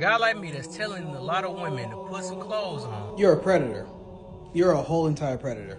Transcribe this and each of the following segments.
A guy like me that's telling a lot of women to put some clothes on. You're a predator. You're a whole entire predator.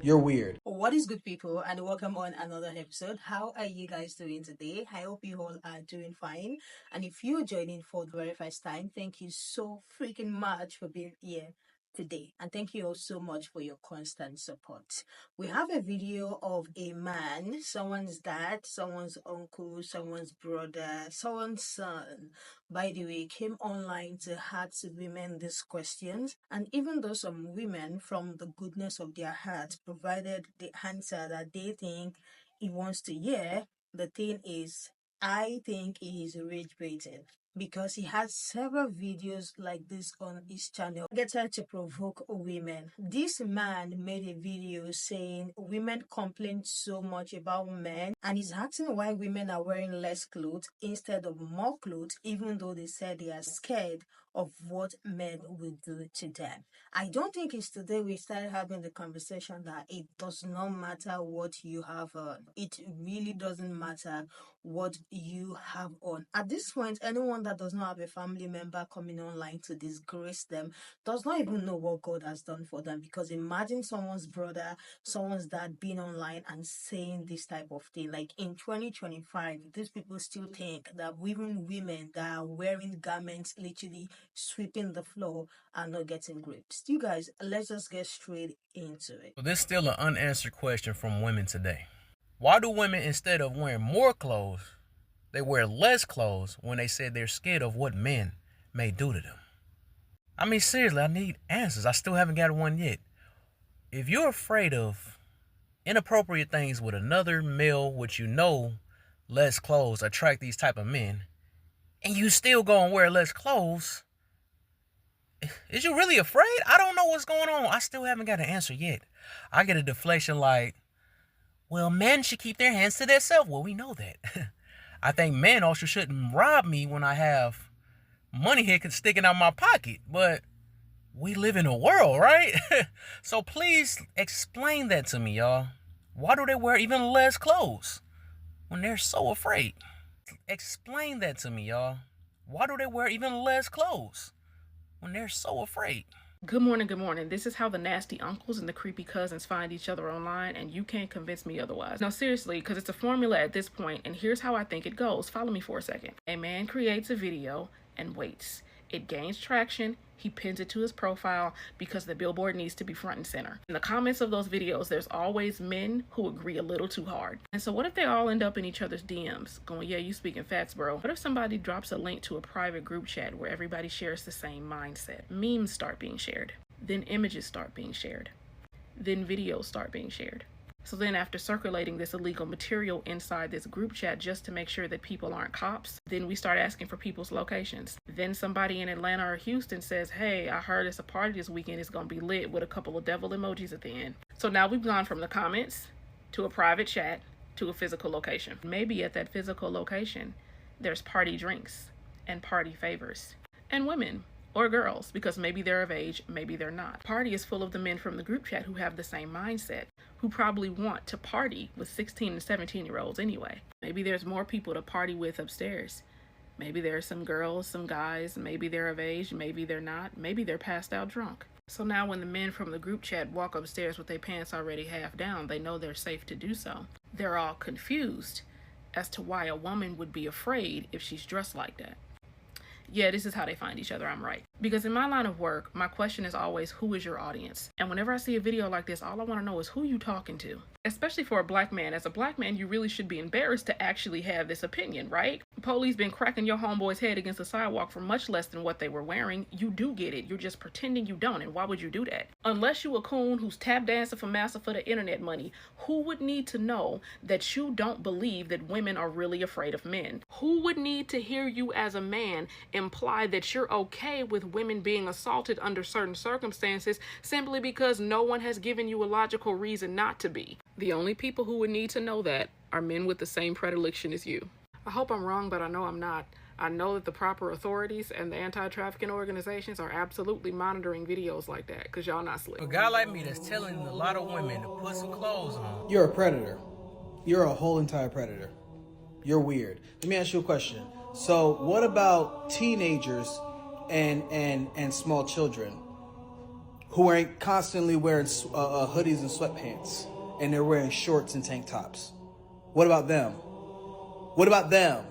You're weird. What is good, people, and welcome on another episode. How are you guys doing today? I hope you all are doing fine. And if you're joining for the very first time, thank you so freaking much for being here today. And thank you all so much for your constant support. We have a video of a man, someone's dad, someone's uncle, someone's brother, someone's son, by the way, came online to ask women these questions. And even though some women, from the goodness of their hearts, provided the answer that they think he wants to hear, the thing is, I think he is rage baiting because he has several videos like this on his channel. Get her to provoke women. This man made a video saying women complain so much about men, and he's asking why women are wearing less clothes instead of more clothes, even though they said they are scared of what men will do to them. I don't think it's today we started having the conversation that it does not matter what you have on. It really doesn't matter what you have on. At this point, anyone that does not have a family member coming online to disgrace them does not even know what God has done for them. Because imagine someone's brother, someone's dad being online and saying this type of thing. Like in 2025, these people still think that even women that are wearing garments literally sweeping the floor are not getting gripped. You guys, let's just get straight into it. So there's still an unanswered question from women today. Why do women, instead of wearing more clothes, they wear less clothes when they say they're scared of what men may do to them? I mean, seriously, I need answers. I still haven't got one yet. If you're afraid of inappropriate things with another male, which you know less clothes attract these type of men, and you still go and wear less clothes, is you really afraid? I don't know what's going on. I still haven't got an answer yet. I get a deflection like, well, men should keep their hands to themselves. Well, we know that. I think men also shouldn't rob me when I have money here sticking out my pocket. But we live in a world, right? So please explain that to me, y'all. Why do they wear even less clothes when they're so afraid? Explain that to me, y'all. Why do they wear even less clothes when they're so afraid? Good morning, good morning. This is how the nasty uncles and the creepy cousins find each other online, and you can't convince me otherwise. No, seriously, because it's a formula at this point, and here's how I think it goes. Follow me for a second. A man creates a video and waits. It gains traction. He pins it to his profile because the billboard needs to be front and center. In the comments of those videos, there's always men who agree a little too hard. And so what if they all end up in each other's DMs going, yeah, you speaking facts, bro? What if somebody drops a link to a private group chat where everybody shares the same mindset? Memes start being shared. Then images start being shared. Then videos start being shared. So then after circulating this illegal material inside this group chat just to make sure that people aren't cops, then we start asking for people's locations. Then somebody in Atlanta or Houston says, hey, I heard it's a party this weekend. It's going to be lit with a couple of devil emojis at the end. So now we've gone from the comments to a private chat to a physical location. Maybe at that physical location, there's party drinks and party favors and women. Or girls, because maybe they're of age, maybe they're not. Party is full of the men from the group chat who have the same mindset, who probably want to party with 16 and 17-year-olds anyway. Maybe there's more people to party with upstairs. Maybe there are some girls, some guys, maybe they're of age, maybe they're not, maybe they're passed out drunk. So now when the men from the group chat walk upstairs with their pants already half down, they know they're safe to do so. They're all confused as to why a woman would be afraid if she's dressed like that. Yeah, this is how they find each other, I'm right. Because in my line of work, my question is always, who is your audience? And whenever I see a video like this, all I want to know is who you talking to. Especially for a black man. As a black man, you really should be embarrassed to actually have this opinion, right? Police been cracking your homeboy's head against the sidewalk for much less than what they were wearing. You do get it. You're just pretending you don't. And why would you do that? Unless you a coon who's tap dancing for massa for the internet money, who would need to know that you don't believe that women are really afraid of men? Who would need to hear you as a man imply that you're okay with women being assaulted under certain circumstances simply because no one has given you a logical reason not to be? The only people who would need to know that are men with the same predilection as you. I hope I'm wrong, but I know I'm not. I know that the proper authorities and the anti-trafficking organizations are absolutely monitoring videos like that, because y'all not slick. A guy like me that's telling a lot of women to put some clothes on. You're a predator. You're a whole entire predator. You're weird. Let me ask you a question. So what about teenagers and small children who are constantly wearing hoodies and sweatpants, and they're wearing shorts and tank tops? What about them? What about them?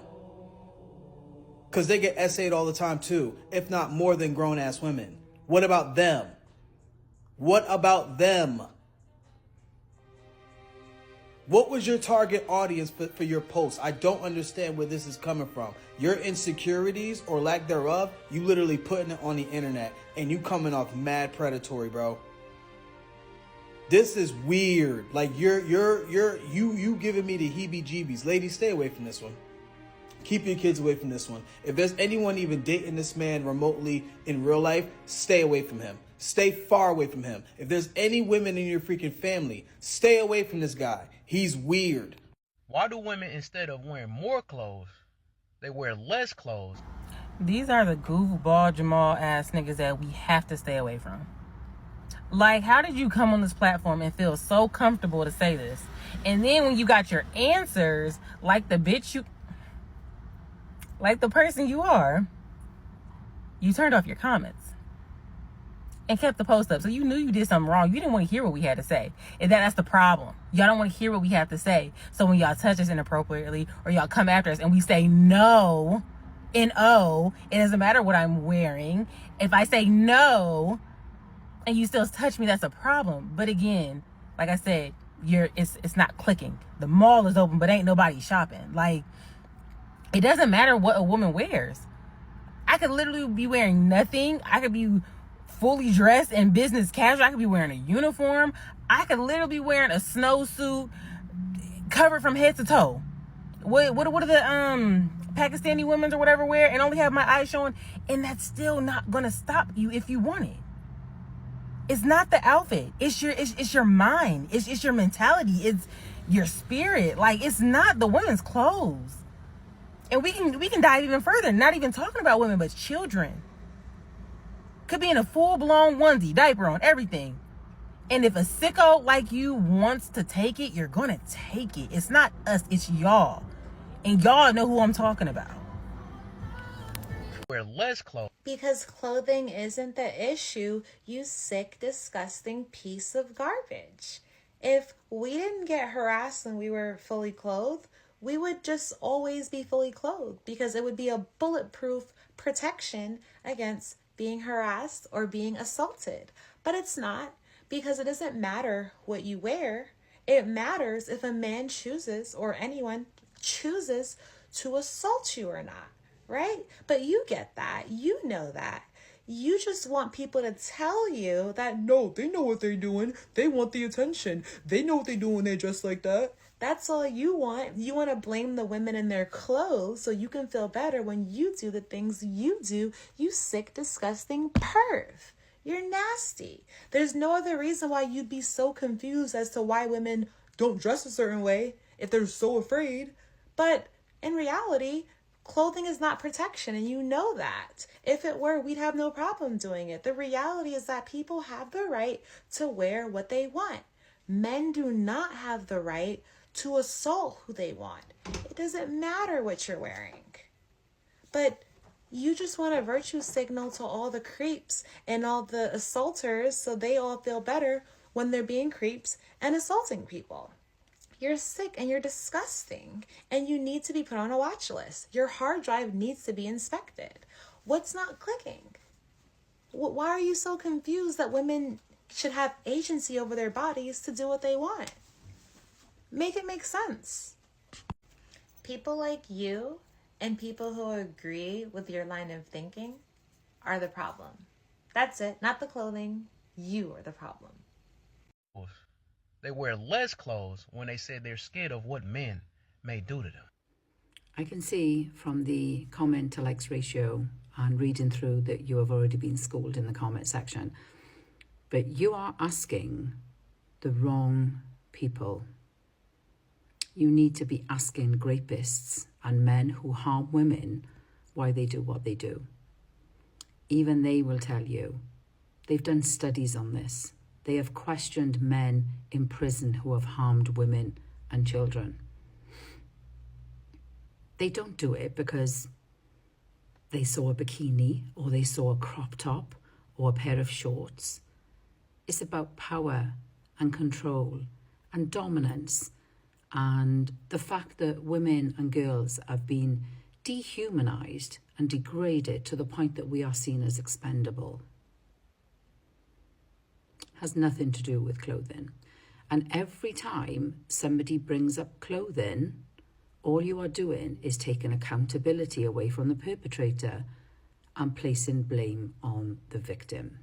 Because they get essayed all the time too, if not more than grown-ass women. What about them? What about them? What was your target audience for your post? I don't understand where this is coming from. Your insecurities or lack thereof, you literally putting it on the internet and you coming off mad predatory, bro. This is weird. Like you giving me the heebie-jeebies. Ladies, stay away from this one. Keep your kids away from this one. If there's anyone even dating this man remotely in real life, stay away from him. Stay far away from him. If there's any women in your freaking family, stay away from this guy. He's weird. Why do women, instead of wearing more clothes, they wear less clothes? These are the goofball Jamal ass niggas that we have to stay away from. Like, how did you come on this platform and feel so comfortable to say this? And then when you got your answers, like the person you are, you turned off your comments and kept the post up. So you knew you did something wrong. You didn't want to hear what we had to say. And that's the problem. Y'all don't want to hear what we have to say. So when y'all touch us inappropriately or y'all come after us and we say no, N-O, it doesn't matter what I'm wearing. If I say no and you still touch me, that's a problem. But again, like I said, it's not clicking. The mall is open, but ain't nobody shopping. Like, it doesn't matter what a woman wears. I could literally be wearing nothing. I could be fully dressed in business casual. I could be wearing a uniform. I could literally be wearing a snowsuit covered from head to toe. What are the Pakistani women or whatever wear and only have my eyes showing? And that's still not gonna stop you if you want it. It's not the outfit. It's your mind. It's your mentality. It's your spirit. Like, it's not the women's clothes. And we can dive even further. Not even talking about women, but children. Could be in a full-blown onesie, diaper on, everything. And if a sicko like you wants to take it, you're gonna take it. It's not us, it's y'all. And y'all know who I'm talking about. Wear less clothes. Because clothing isn't the issue, you sick, disgusting piece of garbage. If we didn't get harassed when we were fully clothed, we would just always be fully clothed because it would be a bulletproof protection against being harassed or being assaulted. But it's not, because it doesn't matter what you wear. It matters if a man chooses or anyone chooses to assault you or not, right? But you get that. You know that. You just want people to tell you that, no, they know what they're doing. They want the attention. They know what they do when they dress like that. That's all you want. You want to blame the women in their clothes so you can feel better when you do the things you do, you sick, disgusting perv. You're nasty. There's no other reason why you'd be so confused as to why women don't dress a certain way if they're so afraid. But in reality, clothing is not protection, and you know that. If it were, we'd have no problem doing it. The reality is that people have the right to wear what they want. Men do not have the right to assault who they want. It doesn't matter what you're wearing. But you just want a virtue signal to all the creeps and all the assaulters so they all feel better when they're being creeps and assaulting people. You're sick and you're disgusting, and you need to be put on a watch list. Your hard drive needs to be inspected. What's not clicking? Why are you so confused that women should have agency over their bodies to do what they want? Make it make sense. People like you and people who agree with your line of thinking are the problem. That's it. Not the clothing. You are the problem. They wear less clothes when they say they're scared of what men may do to them. I can see from the comment to likes ratio and reading through that you have already been schooled in the comment section. But you are asking the wrong people. You need to be asking rapists and men who harm women why they do what they do. Even they will tell you. They've done studies on this. They have questioned men in prison who have harmed women and children. They don't do it because they saw a bikini or they saw a crop top or a pair of shorts. It's about power and control and dominance, and the fact that women and girls have been dehumanized and degraded to the point that we are seen as expendable. Has nothing to do with clothing. And every time somebody brings up clothing, all you are doing is taking accountability away from the perpetrator and placing blame on the victim.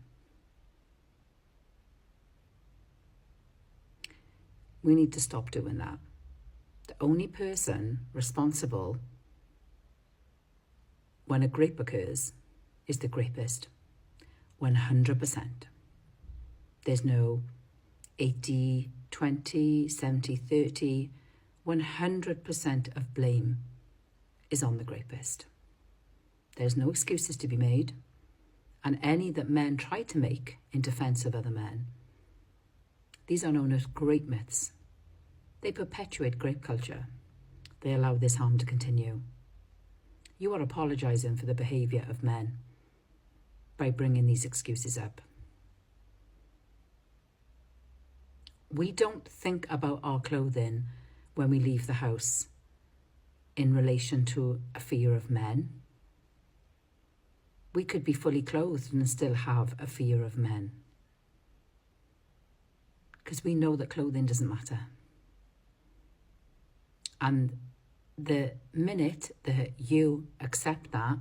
We need to stop doing that. The only person responsible when a rape occurs is the rapist. 100%. There's no 80, 20, 70, 30. 100% of blame is on the rapist. There's no excuses to be made, and any that men try to make in defense of other men, these are known as great myths. They perpetuate grape culture. They allow this harm to continue. You are apologizing for the behavior of men by bringing these excuses up. We don't think about our clothing when we leave the house in relation to a fear of men. We could be fully clothed and still have a fear of men, because we know that clothing doesn't matter. And the minute that you accept that,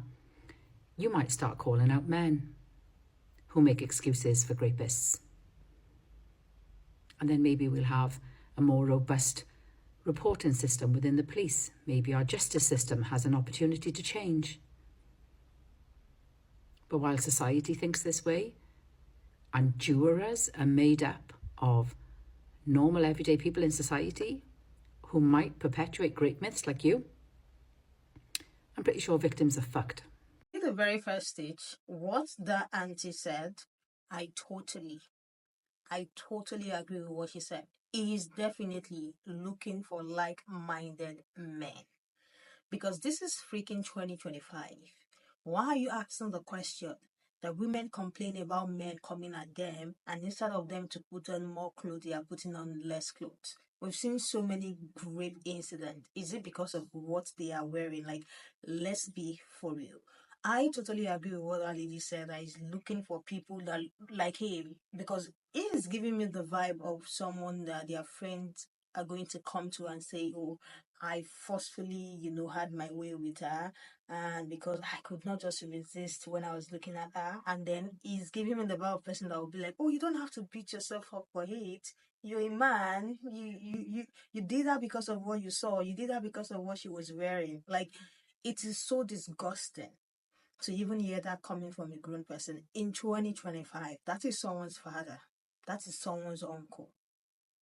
you might start calling out men who make excuses for rapists. And then maybe we'll have a more robust reporting system within the police. Maybe our justice system has an opportunity to change. But while society thinks this way, and jurors are made up of normal everyday people in society who might perpetuate great myths like you, I'm pretty sure victims are fucked. In the very first stage, what the auntie said, I totally agree with what she said. He is definitely looking for like-minded men. Because this is freaking 2025. Why are you asking the question that women complain about men coming at them, and instead of them to put on more clothes, they are putting on less clothes? We've seen so many great incidents. Is it because of what they are wearing? Like, let's be for real. I totally agree with what that lady said, that he's looking for people that like him, because he is giving me the vibe of someone that their friends are going to come to and say, oh, I forcefully, had my way with her, and because I could not just resist when I was looking at her. And then he's giving me the vibe of person that will be like, oh, you don't have to beat yourself up for it. You're a man. You did that because of what you saw. You did that because of what she was wearing. Like, it is so disgusting to even hear that coming from a grown person in 2025. That is someone's father. That is someone's uncle.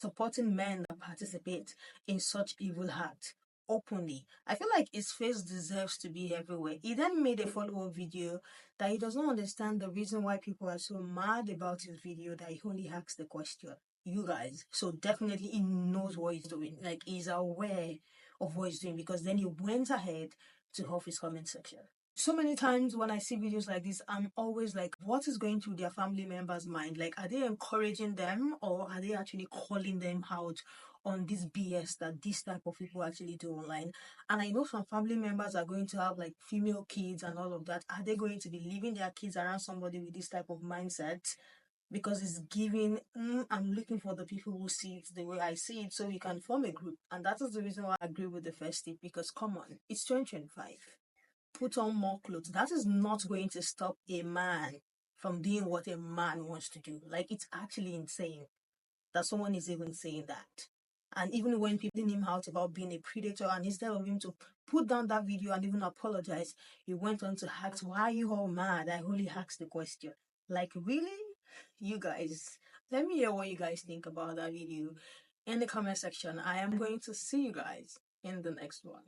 Supporting men that participate in such evil acts openly. I feel like his face deserves to be everywhere. He then made a follow-up video that he does not understand the reason why people are so mad about his video, that he only asks the question. You guys. So definitely he knows what he's doing. Like, he's aware of what he's doing, because then he went ahead to off his comment section. So many times when I see videos like this, I'm always like, what is going through their family members' mind? Like, are they encouraging them, or are they actually calling them out on this BS that this type of people actually do online? And I know some family members are going to have like female kids and all of that. Are they going to be leaving their kids around somebody with this type of mindset? Because it's giving, I'm looking for the people who see it the way I see it, so we can form a group. And that is the reason why I agree with the first tip, because come on, it's 2025. Put on more clothes. That is not going to stop a man from doing what a man wants to do. Like, it's actually insane that someone is even saying that. And even when people him out about being a predator, and instead of him to put down that video and even apologize, he went on to ask, why are you all mad? I only asked the question. Like, really? You guys, let me hear what you guys think about that video in the comment section. I am going to see you guys in the next one.